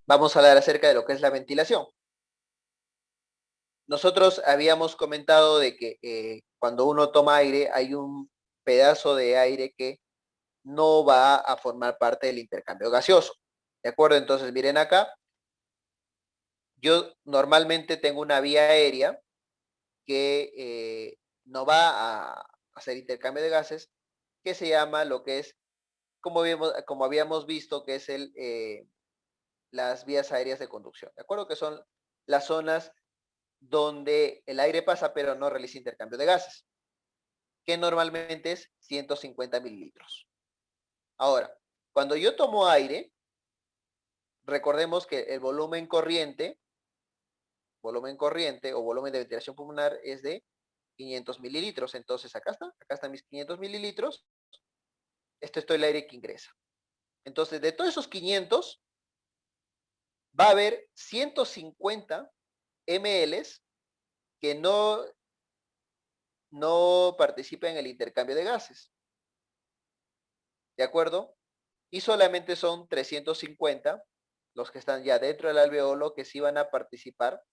vamos a hablar acerca de lo que es la ventilación. Nosotros habíamos comentado de que cuando uno toma aire hay un pedazo de aire que no va a formar parte del intercambio gaseoso. ¿De acuerdo? Entonces, miren acá, yo normalmente tengo una vía aérea que no va a hacer intercambio de gases, que se llama lo que es, como habíamos visto, que es las vías aéreas de conducción. ¿De acuerdo? Que son las zonas donde el aire pasa pero no realiza intercambio de gases, que normalmente es 150 mililitros. Ahora, cuando yo tomo aire, recordemos que el volumen corriente o volumen de ventilación pulmonar es de 500 mililitros. Entonces, acá están mis 500 mililitros. Esto es todo el aire que ingresa. Entonces, de todos esos 500, va a haber 150 ml que no participan en el intercambio de gases. ¿De acuerdo? Y solamente son 350 los que están ya dentro del alveolo que sí van a participar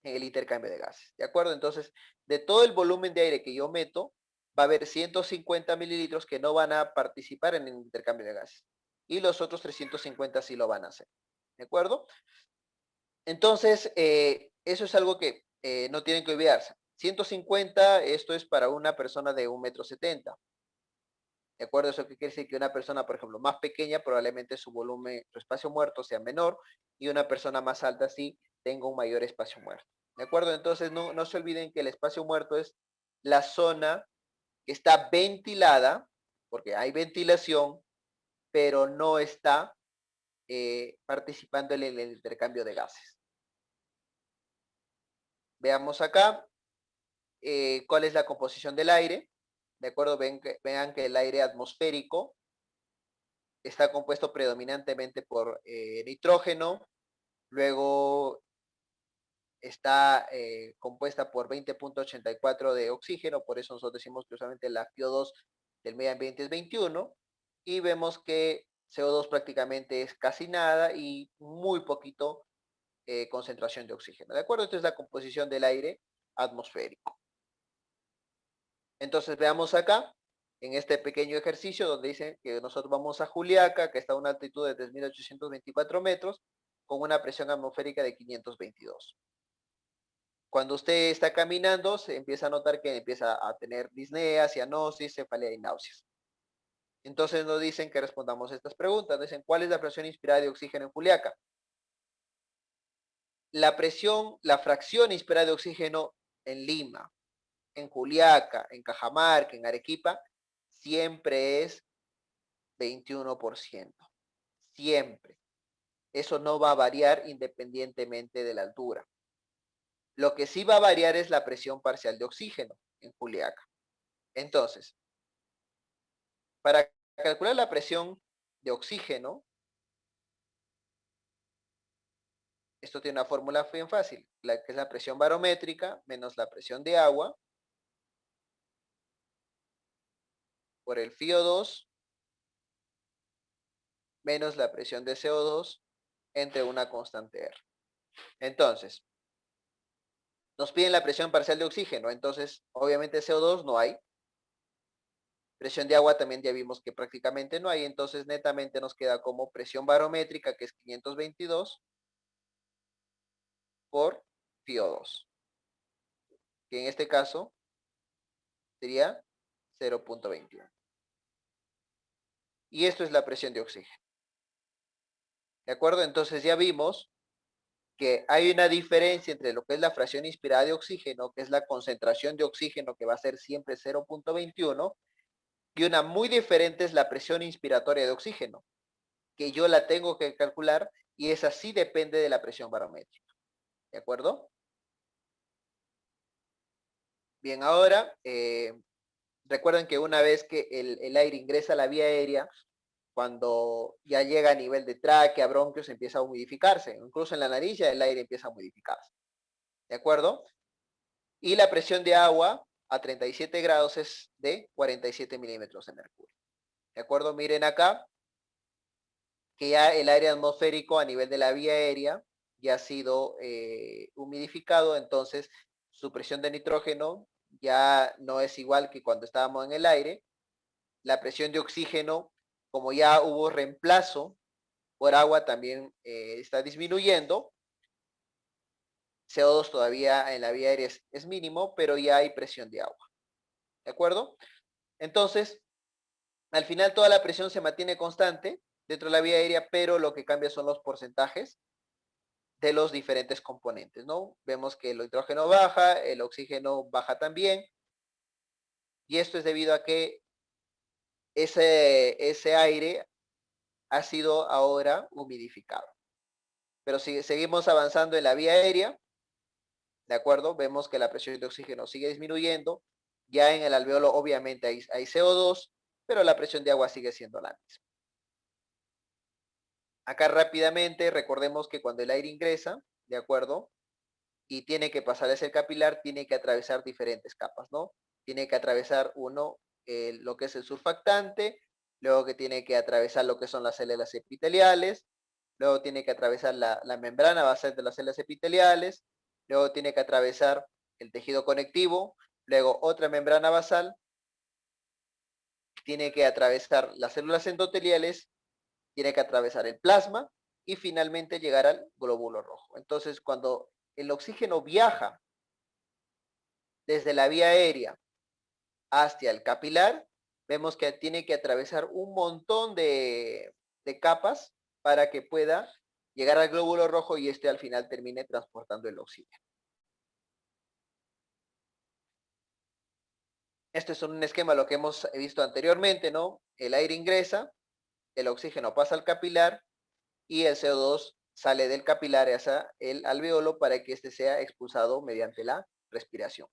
en el intercambio de gases. ¿De acuerdo? Entonces, de todo el volumen de aire que yo meto, va a haber 150 mililitros que no van a participar en el intercambio de gases. Y los otros 350 sí lo van a hacer. ¿De acuerdo? Entonces, eso es algo que no tienen que olvidarse. 150, esto es para una persona de 1,70 m. ¿De acuerdo? Eso quiere decir que una persona, por ejemplo, más pequeña, probablemente su volumen, su espacio muerto sea menor, y una persona más alta sí tenga un mayor espacio muerto. ¿De acuerdo? Entonces, no se olviden que el espacio muerto es la zona que está ventilada, porque hay ventilación, pero no está participando en el intercambio de gases. Veamos acá cuál es la composición del aire. ¿De acuerdo? Vean que el aire atmosférico está compuesto predominantemente por nitrógeno, luego está compuesta por 20,84 de oxígeno, por eso nosotros decimos que usualmente la CO2 del medio ambiente es 21, y vemos que CO2 prácticamente es casi nada y muy poquito concentración de oxígeno. ¿De acuerdo? Esta es la composición del aire atmosférico. Entonces veamos acá, en este pequeño ejercicio donde dice que nosotros vamos a Juliaca, que está a una altitud de 3.824 metros, con una presión atmosférica de 522. Cuando usted está caminando, se empieza a notar que empieza a tener disnea, cianosis, cefalea y náuseas. Entonces nos dicen que respondamos estas preguntas. Dicen, ¿cuál es la presión inspirada de oxígeno en Juliaca? La fracción inspirada de oxígeno en Lima, en Juliaca, en Cajamarca, en Arequipa, siempre es 21%. Siempre. Eso no va a variar independientemente de la altura. Lo que sí va a variar es la presión parcial de oxígeno en Juliaca. Entonces, para calcular la presión de oxígeno, esto tiene una fórmula bien fácil, que es la presión barométrica menos la presión de agua por el FiO2 menos la presión de CO2 entre una constante R. Entonces, nos piden la presión parcial de oxígeno, entonces obviamente CO2 no hay. Presión de agua también ya vimos que prácticamente no hay, entonces netamente nos queda como presión barométrica, que es 522 por FiO2, que en este caso sería 0,21. Y esto es la presión de oxígeno. ¿De acuerdo? Entonces ya vimos que hay una diferencia entre lo que es la fracción inspirada de oxígeno, que es la concentración de oxígeno, que va a ser siempre 0,21, y una muy diferente es la presión inspiratoria de oxígeno, que yo la tengo que calcular, y esa sí depende de la presión barométrica. ¿De acuerdo? Bien, ahora recuerden que una vez que el aire ingresa a la vía aérea, cuando ya llega a nivel de tráquea, bronquios, empieza a humidificarse. Incluso en la nariz ya el aire empieza a humidificarse. ¿De acuerdo? Y la presión de agua a 37 grados es de 47 milímetros de mercurio. ¿De acuerdo? Miren acá, que ya el aire atmosférico a nivel de la vía aérea ya ha sido humidificado, entonces su presión de nitrógeno ya no es igual que cuando estábamos en el aire. La presión de oxígeno, como ya hubo reemplazo por agua, también está disminuyendo. CO2 todavía en la vía aérea es mínimo, pero ya hay presión de agua. ¿De acuerdo? Entonces, al final toda la presión se mantiene constante dentro de la vía aérea, pero lo que cambia son los porcentajes de los diferentes componentes, ¿no? Vemos que el hidrógeno baja, el oxígeno baja también, y esto es debido a que ese aire ha sido ahora humidificado. Pero si seguimos avanzando en la vía aérea, ¿de acuerdo? Vemos que la presión de oxígeno sigue disminuyendo, ya en el alveolo obviamente hay CO2, pero la presión de agua sigue siendo la misma. Acá rápidamente recordemos que cuando el aire ingresa, ¿de acuerdo? Y tiene que pasar ese capilar, tiene que atravesar diferentes capas, ¿no? Tiene que atravesar lo que es el surfactante, luego que tiene que atravesar lo que son las células epiteliales, luego tiene que atravesar la membrana basal de las células epiteliales, luego tiene que atravesar el tejido conectivo, luego otra membrana basal, tiene que atravesar las células endoteliales, tiene que atravesar el plasma y finalmente llegar al glóbulo rojo. Entonces, cuando el oxígeno viaja desde la vía aérea hacia el capilar, vemos que tiene que atravesar un montón de capas para que pueda llegar al glóbulo rojo y este al final termine transportando el oxígeno. Este es un esquema lo que hemos visto anteriormente, ¿no? El aire ingresa, el oxígeno pasa al capilar y el CO2 sale del capilar hacia el alveolo para que este sea expulsado mediante la respiración.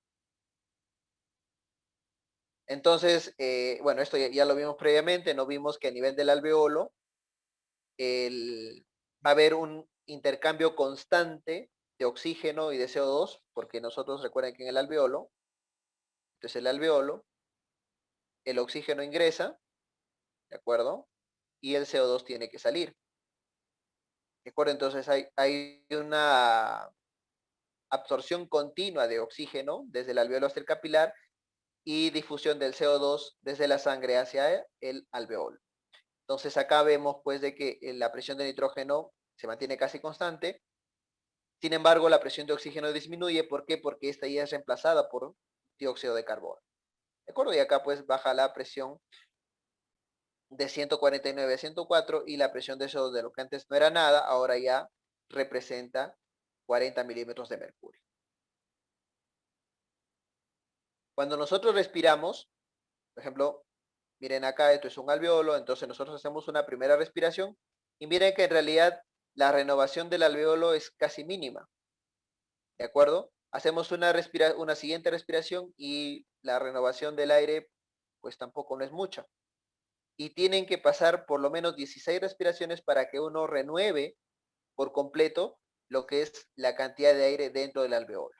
Entonces, bueno, esto ya lo vimos previamente, no vimos que a nivel del alveolo va a haber un intercambio constante de oxígeno y de CO2, porque nosotros recuerden que en el alveolo, entonces el oxígeno ingresa, ¿de acuerdo? Y el CO2 tiene que salir. ¿De acuerdo? Entonces hay una absorción continua de oxígeno desde el alveolo hasta el capilar y difusión del CO2 desde la sangre hacia el alveolo. Entonces acá vemos pues de que la presión de nitrógeno se mantiene casi constante. Sin embargo, la presión de oxígeno disminuye. ¿Por qué? Porque esta ya es reemplazada por dióxido de carbono. ¿De acuerdo? Y acá pues baja la presión de 149 a 104 y la presión de CO2 de lo que antes no era nada, ahora ya representa 40 milímetros de mercurio. Cuando nosotros respiramos, por ejemplo, miren acá, esto es un alveolo, entonces nosotros hacemos una primera respiración y miren que en realidad la renovación del alveolo es casi mínima, ¿de acuerdo? Hacemos una siguiente respiración y la renovación del aire pues tampoco no es mucha. Y tienen que pasar por lo menos 16 respiraciones para que uno renueve por completo lo que es la cantidad de aire dentro del alveolo.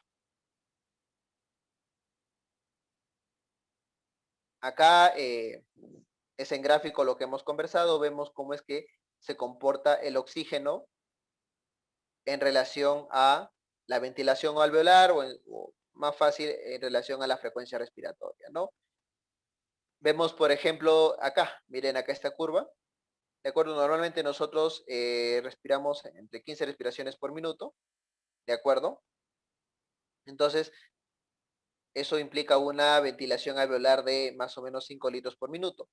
Acá es en gráfico lo que hemos conversado, vemos cómo es que se comporta el oxígeno en relación a la ventilación alveolar o más fácil en relación a la frecuencia respiratoria, ¿no? Vemos, por ejemplo, acá, miren acá esta curva, ¿de acuerdo? Normalmente nosotros respiramos entre 15 respiraciones por minuto, ¿de acuerdo? Entonces, eso implica una ventilación alveolar de más o menos 5 litros por minuto.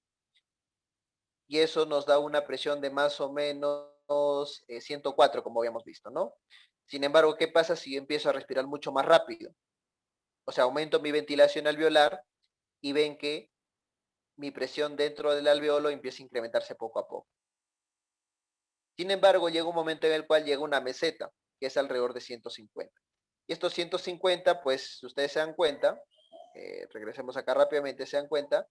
Y eso nos da una presión de más o menos 104, como habíamos visto, ¿no? Sin embargo, ¿qué pasa si yo empiezo a respirar mucho más rápido? O sea, aumento mi ventilación alveolar y ven que mi presión dentro del alveolo empieza a incrementarse poco a poco. Sin embargo, llega un momento en el cual llega una meseta, que es alrededor de 150. Y estos 150, pues, si ustedes se dan cuenta, regresemos acá rápidamente, se dan cuenta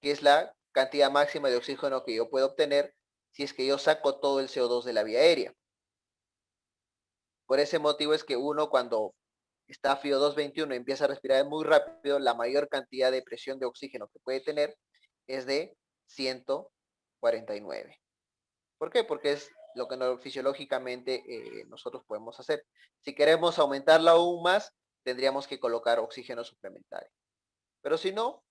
que es la cantidad máxima de oxígeno que yo puedo obtener si es que yo saco todo el CO2 de la vía aérea. Por ese motivo es que uno cuando está a FIO 221 y empieza a respirar muy rápido, la mayor cantidad de presión de oxígeno que puede tener es de 149. ¿Por qué? Porque es lo que fisiológicamente nosotros podemos hacer. Si queremos aumentarla aún más, tendríamos que colocar oxígeno suplementario. Pero si no,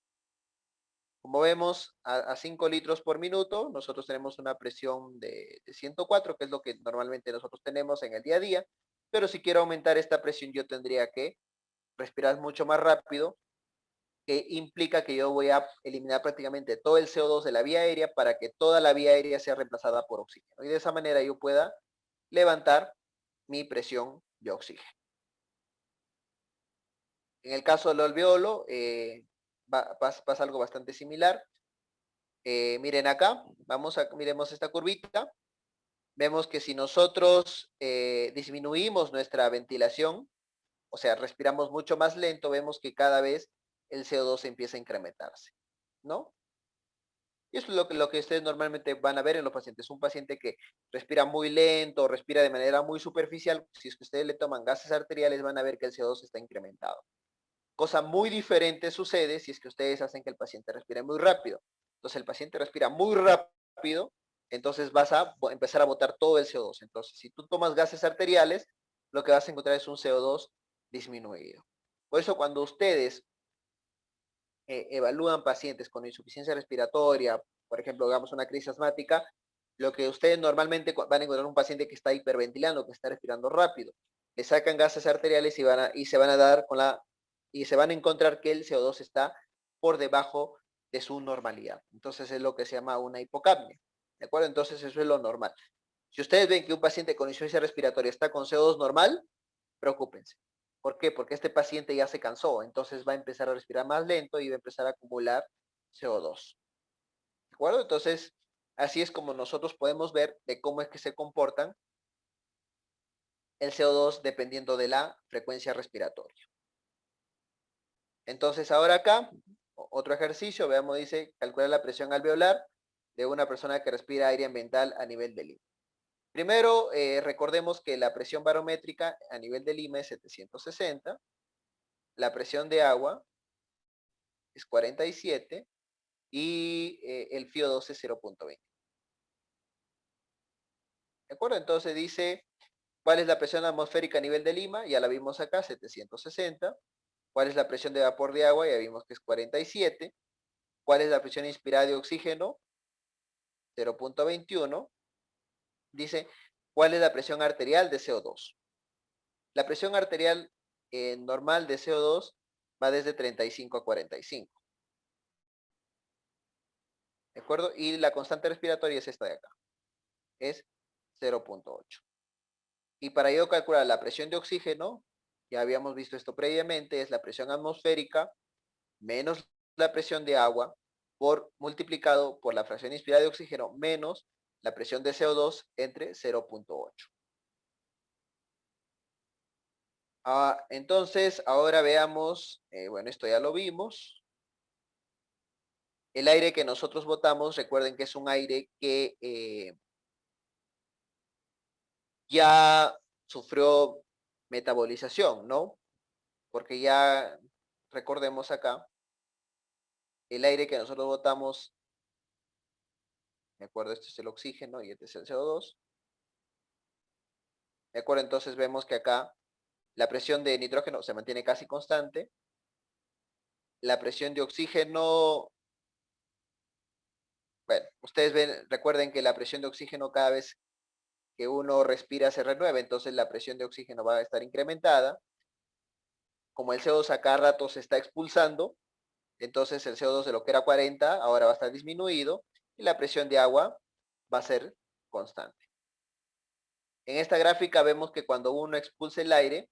como vemos, a 5 litros por minuto, nosotros tenemos una presión de 104, que es lo que normalmente nosotros tenemos en el día a día. Pero si quiero aumentar esta presión, yo tendría que respirar mucho más rápido, que implica que yo voy a eliminar prácticamente todo el CO2 de la vía aérea para que toda la vía aérea sea reemplazada por oxígeno. Y de esa manera yo pueda levantar mi presión de oxígeno. En el caso del alveolo, pasa algo bastante similar. Miren acá, miremos esta curvita. Vemos que si nosotros disminuimos nuestra ventilación, o sea, respiramos mucho más lento, vemos que cada vez el CO2 empieza a incrementarse, ¿no? Y eso es lo que ustedes normalmente van a ver en los pacientes. Un paciente que respira muy lento, respira de manera muy superficial, si es que ustedes le toman gases arteriales, van a ver que el CO2 está incrementado. Cosa muy diferente sucede si es que ustedes hacen que el paciente respire muy rápido. Entonces el paciente respira muy rápido, entonces vas a empezar a botar todo el CO2. Entonces, si tú tomas gases arteriales, lo que vas a encontrar es un CO2 disminuido. Por eso cuando ustedes evalúan pacientes con insuficiencia respiratoria, por ejemplo, digamos una crisis asmática, lo que ustedes normalmente van a encontrar un paciente que está hiperventilando, que está respirando rápido. Le sacan gases arteriales y se van a dar y se van a encontrar que el CO2 está por debajo de su normalidad. Entonces es lo que se llama una hipocapnia. ¿De acuerdo? Entonces eso es lo normal. Si ustedes ven que un paciente con insuficiencia respiratoria está con CO2 normal, preocúpense. ¿Por qué? Porque este paciente ya se cansó, entonces va a empezar a respirar más lento y va a empezar a acumular CO2. ¿De acuerdo? Entonces, así es como nosotros podemos ver de cómo es que se comportan el CO2 dependiendo de la frecuencia respiratoria. Entonces, ahora acá, otro ejercicio, veamos, dice, calcular la presión alveolar de una persona que respira aire ambiental a nivel de Lima. Primero, recordemos que la presión barométrica a nivel de Lima es 760, la presión de agua es 47 y el FIO2 es 0.20. ¿De acuerdo? Entonces dice, ¿cuál es la presión atmosférica a nivel de Lima? Ya la vimos acá, 760. ¿Cuál es la presión de vapor de agua? Ya vimos que es 47. ¿Cuál es la presión inspirada de oxígeno? 0.21. Dice, ¿cuál es la presión arterial de CO2? La presión arterial normal de CO2 va desde 35 a 45. ¿De acuerdo? Y la constante respiratoria es esta de acá. Es 0.8. Y para yo calcular la presión de oxígeno, ya habíamos visto esto previamente, es la presión atmosférica menos la presión de agua multiplicado por la fracción inspirada de oxígeno menos la presión de CO2 entre 0.8. Entonces, ahora veamos, bueno, esto ya lo vimos. El aire que nosotros botamos, recuerden que es un aire que ya sufrió metabolización, ¿no? Porque ya recordemos acá, el aire que nosotros botamos, ¿de acuerdo? Este es el oxígeno y este es el CO2. ¿De acuerdo? Entonces vemos que acá la presión de nitrógeno se mantiene casi constante. La presión de oxígeno, bueno, ustedes recuerden que la presión de oxígeno cada vez que uno respira se renueva, entonces la presión de oxígeno va a estar incrementada. Como el CO2 a cada rato se está expulsando, entonces el CO2 de lo que era 40 ahora va a estar disminuido y la presión de agua va a ser constante. En esta gráfica vemos que cuando uno expulsa el aire,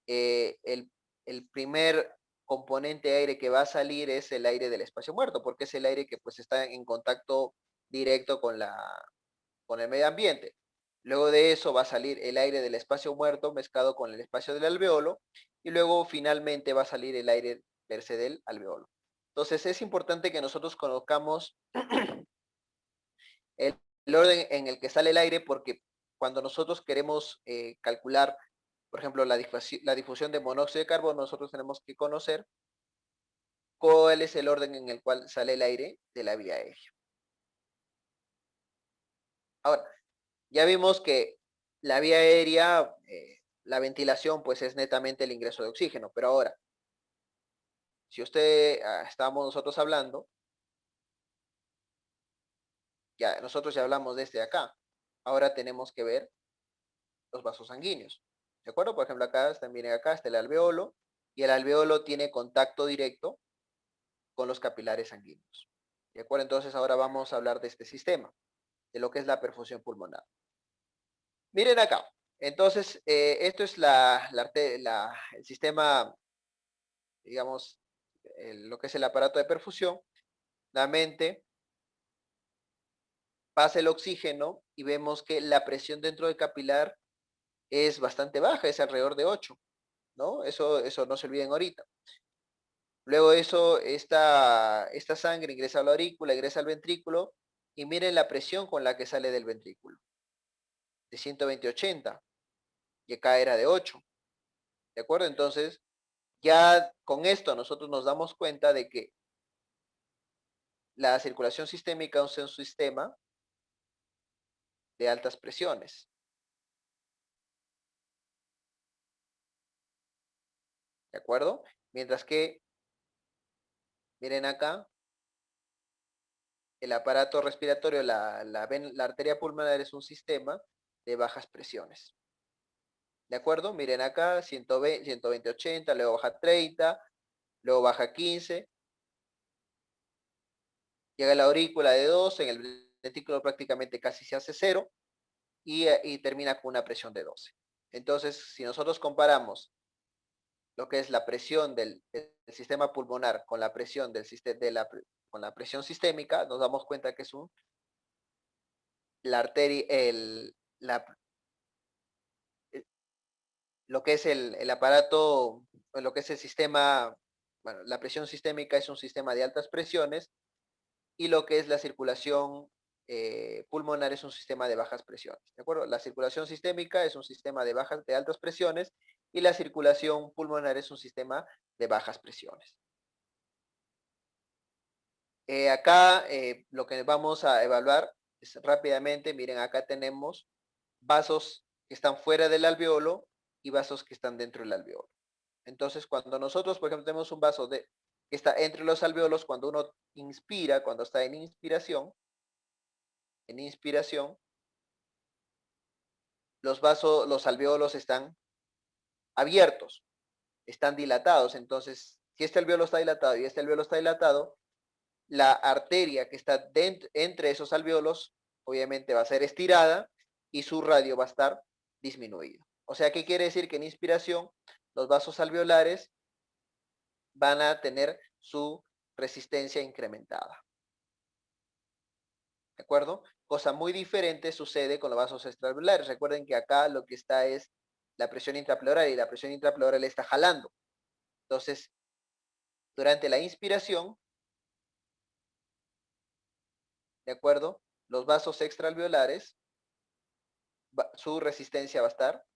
el primer componente de aire que va a salir es el aire del espacio muerto, porque es el aire que pues está en contacto directo con el medio ambiente. Luego de eso va a salir el aire del espacio muerto mezclado con el espacio del alveolo y luego finalmente va a salir el aire per se del alveolo. Entonces es importante que nosotros conozcamos el orden en el que sale el aire porque cuando nosotros queremos calcular, por ejemplo, la difusión de monóxido de carbono, nosotros tenemos que conocer cuál es el orden en el cual sale el aire de la vía aérea. Ahora, ya vimos que la vía aérea, la ventilación, pues es netamente el ingreso de oxígeno. Pero ahora, si estábamos nosotros hablando, nosotros ya hablamos desde acá. Ahora tenemos que ver los vasos sanguíneos. ¿De acuerdo? Por ejemplo, miren acá está el alveolo, y el alveolo tiene contacto directo con los capilares sanguíneos. ¿De acuerdo? Entonces ahora vamos a hablar de este sistema, de lo que es la perfusión pulmonar. Miren acá. Entonces, esto es el sistema, digamos, lo que es el aparato de perfusión. La mente pasa el oxígeno y vemos que la presión dentro del capilar es bastante baja, es alrededor de 8, ¿no? Eso no se olviden ahorita. Luego eso, esta sangre ingresa a la aurícula, ingresa al ventrículo, y miren la presión con la que sale del ventrículo, de 120/80, y acá era de 8, ¿de acuerdo? Entonces, ya con esto nosotros nos damos cuenta de que la circulación sistémica es un sistema de altas presiones, ¿de acuerdo? Mientras que, miren acá, el aparato respiratorio, la arteria pulmonar es un sistema de bajas presiones. ¿De acuerdo? Miren acá, 120, 120/80, luego baja 30, luego baja 15, llega a la aurícula de 2, en el ventrículo prácticamente casi se hace 0, y termina con una presión de 12. Entonces, si nosotros comparamos lo que es la presión del sistema pulmonar con la presión con la presión sistémica, nos damos cuenta que es la arteria, lo que es el aparato, lo que es el sistema, bueno, la presión sistémica es un sistema de altas presiones, y lo que es la circulación pulmonar es un sistema de bajas presiones, ¿de acuerdo? La circulación sistémica es un sistema de altas presiones, y la circulación pulmonar es un sistema de bajas presiones. Acá lo que vamos a evaluar es rápidamente, miren, acá tenemos vasos que están fuera del alveolo y vasos que están dentro del alveolo. Entonces, cuando nosotros, por ejemplo, tenemos un vaso que está entre los alveolos, cuando uno inspira, cuando está en inspiración, los alveolos están abiertos, están dilatados. Entonces, si este alveolo está dilatado y este alveolo está dilatado, la arteria que está entre esos alveolos, obviamente va a ser estirada, y su radio va a estar disminuido. O sea, ¿qué quiere decir? Que en inspiración los vasos alveolares van a tener su resistencia incrementada. ¿De acuerdo? Cosa muy diferente sucede con los vasos extraalveolares. Recuerden que acá lo que está es la presión intrapleural, y la presión intrapleural está jalando. Entonces, durante la inspiración, ¿de acuerdo? Los vasos extraalveolares, su resistencia va a estar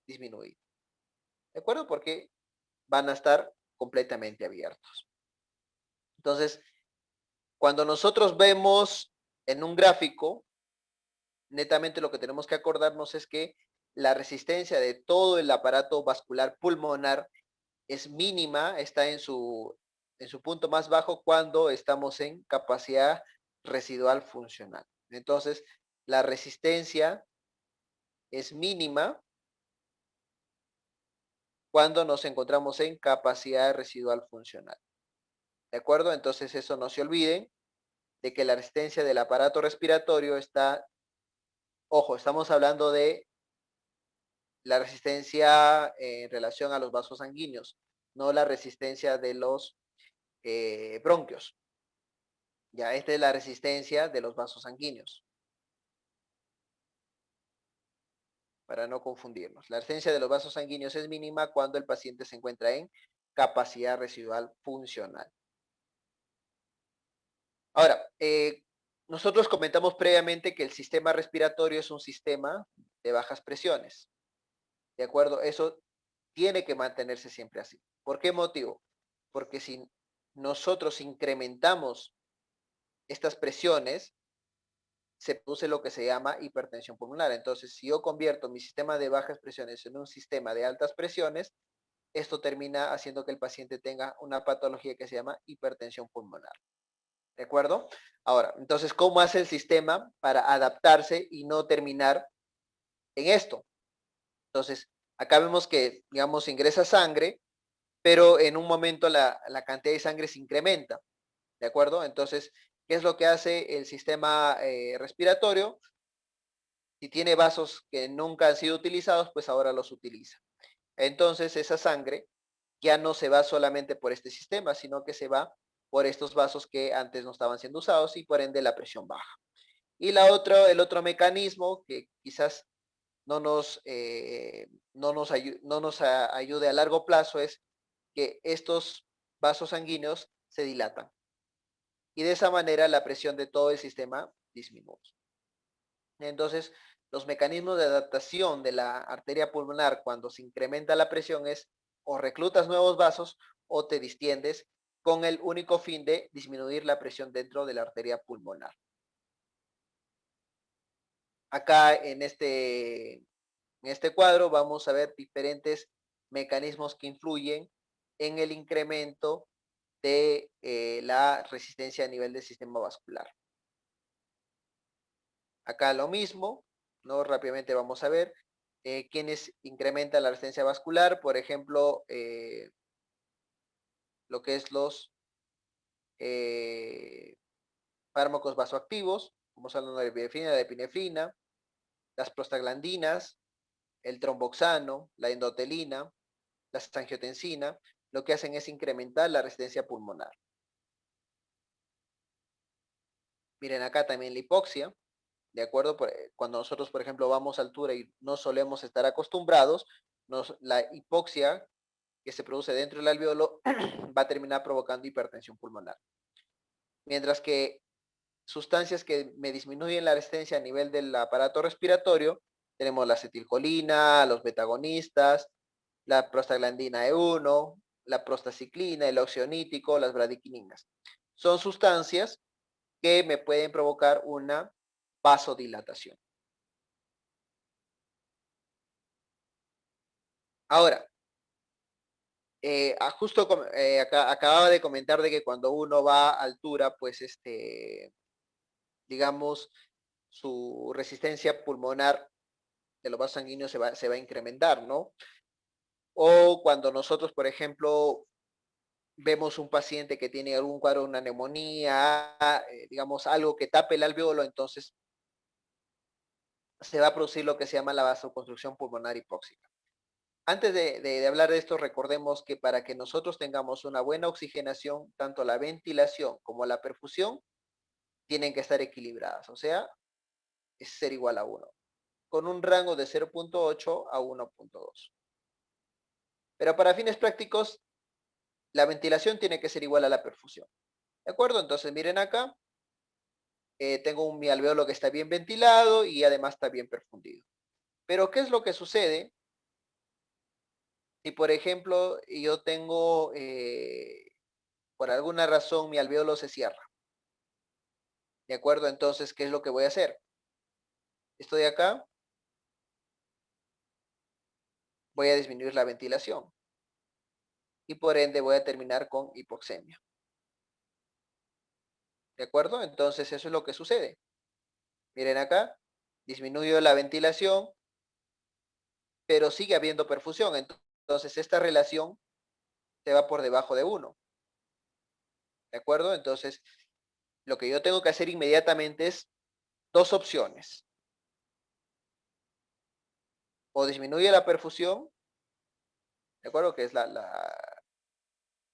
disminuida. ¿De acuerdo? Porque van a estar completamente abiertos. Entonces, cuando nosotros vemos en un gráfico, netamente lo que tenemos que acordarnos es que la resistencia de todo el aparato vascular pulmonar es mínima, está en su punto más bajo cuando estamos en capacidad residual funcional. Entonces, la resistencia es mínima cuando nos encontramos en capacidad residual funcional. ¿De acuerdo? Entonces, eso no se olviden de que la resistencia del aparato respiratorio está, ojo, estamos hablando de la resistencia en relación a los vasos sanguíneos, no la resistencia de los bronquios. Ya, esta es la resistencia de los vasos sanguíneos, para no confundirnos. La resistencia de los vasos sanguíneos es mínima cuando el paciente se encuentra en capacidad residual funcional. Ahora, nosotros comentamos previamente que el sistema respiratorio es un sistema de bajas presiones. ¿De acuerdo? Eso tiene que mantenerse siempre así. ¿Por qué motivo? Porque si nosotros incrementamos estas presiones, se produce lo que se llama hipertensión pulmonar. Entonces, si yo convierto mi sistema de bajas presiones en un sistema de altas presiones, esto termina haciendo que el paciente tenga una patología que se llama hipertensión pulmonar. ¿De acuerdo? Ahora, entonces, ¿cómo hace el sistema para adaptarse y no terminar en esto? Entonces, acá vemos que, digamos, ingresa sangre, pero en un momento la cantidad de sangre se incrementa. ¿De acuerdo? Entonces, ¿qué es lo que hace el sistema respiratorio? Si tiene vasos que nunca han sido utilizados, pues ahora los utiliza. Entonces, esa sangre ya no se va solamente por este sistema, sino que se va por estos vasos que antes no estaban siendo usados y por ende la presión baja. Y el otro mecanismo que quizás no nos ayude a largo plazo es que estos vasos sanguíneos se dilatan. Y de esa manera la presión de todo el sistema disminuye. Entonces, los mecanismos de adaptación de la arteria pulmonar cuando se incrementa la presión es o reclutas nuevos vasos o te distiendes con el único fin de disminuir la presión dentro de la arteria pulmonar. Acá en este cuadro vamos a ver diferentes mecanismos que influyen en el incremento de la resistencia a nivel del sistema vascular. Acá lo mismo, ¿no? Rápidamente vamos a ver quiénes incrementan la resistencia vascular, por ejemplo, lo que es los eh, fármacos vasoactivos, como son la epinefrina, la epinefrina, las prostaglandinas, el tromboxano, la endotelina, la angiotensina, lo que hacen es incrementar la resistencia pulmonar. Miren acá también la hipoxia, ¿de acuerdo? Cuando nosotros, por ejemplo, vamos a altura y no solemos estar acostumbrados, la hipoxia que se produce dentro del alveolo va a terminar provocando hipertensión pulmonar. Mientras que sustancias que me disminuyen la resistencia a nivel del aparato respiratorio, tenemos la acetilcolina, los betagonistas, la prostaglandina E1, la prostaciclina, el óxido nítrico, las bradiquininas. Son sustancias que me pueden provocar una vasodilatación. Ahora, justo acababa de comentar de que cuando uno va a altura, pues digamos, su resistencia pulmonar de los vasos sanguíneos se va a incrementar, ¿no? O cuando nosotros, por ejemplo, vemos un paciente que tiene algún cuadro de una neumonía, digamos, algo que tape el alveolo, entonces se va a producir lo que se llama la vasoconstricción pulmonar hipóxica. Antes de hablar de esto, recordemos que para que nosotros tengamos una buena oxigenación, tanto la ventilación como la perfusión tienen que estar equilibradas, o sea, es ser igual a 1, con un rango de 0.8 a 1.2. Pero para fines prácticos, la ventilación tiene que ser igual a la perfusión. ¿De acuerdo? Entonces miren acá, tengo mi alveolo que está bien ventilado y además está bien perfundido. Pero ¿qué es lo que sucede si, por ejemplo, yo tengo, por alguna razón, mi alveolo se cierra? ¿De acuerdo? Entonces, ¿qué es lo que voy a hacer? Estoy acá, voy a disminuir la ventilación y por ende voy a terminar con hipoxemia. ¿De acuerdo? Entonces, eso es lo que sucede. Miren acá, disminuyo la ventilación, pero sigue habiendo perfusión. Entonces, esta relación se va por debajo de 1. ¿De acuerdo? Entonces, lo que yo tengo que hacer inmediatamente es dos opciones. O disminuye la perfusión, ¿de acuerdo? Que es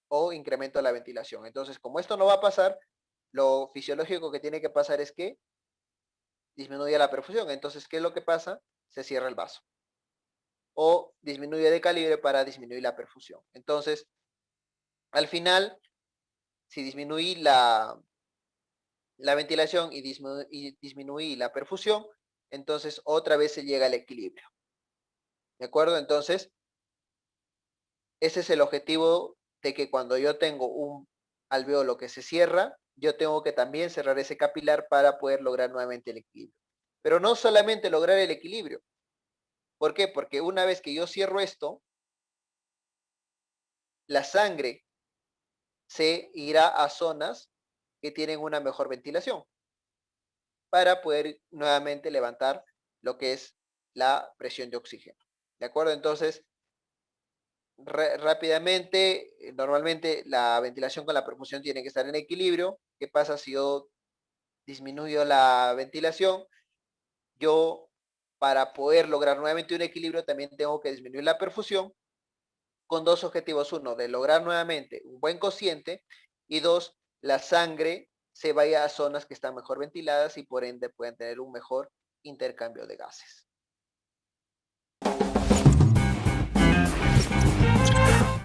o incremento la ventilación. Entonces, como esto no va a pasar, lo fisiológico que tiene que pasar es que disminuye la perfusión. Entonces, ¿qué es lo que pasa? Se cierra el vaso. O disminuye de calibre para disminuir la perfusión. Entonces, al final, si disminuí la ventilación y disminuí la perfusión, entonces otra vez se llega al equilibrio. ¿De acuerdo? Entonces, ese es el objetivo de que cuando yo tengo un alveolo que se cierra, yo tengo que también cerrar ese capilar para poder lograr nuevamente el equilibrio. Pero no solamente lograr el equilibrio. ¿Por qué? Porque una vez que yo cierro esto, la sangre se irá a zonas que tienen una mejor ventilación para poder nuevamente levantar lo que es la presión de oxígeno. ¿De acuerdo? Entonces, rápidamente, normalmente la ventilación con la perfusión tiene que estar en equilibrio. ¿Qué pasa si yo disminuyo la ventilación? Yo, para poder lograr nuevamente un equilibrio, también tengo que disminuir la perfusión con dos objetivos. Uno, de lograr nuevamente un buen cociente y dos, la sangre se vaya a zonas que están mejor ventiladas y por ende pueden tener un mejor intercambio de gases.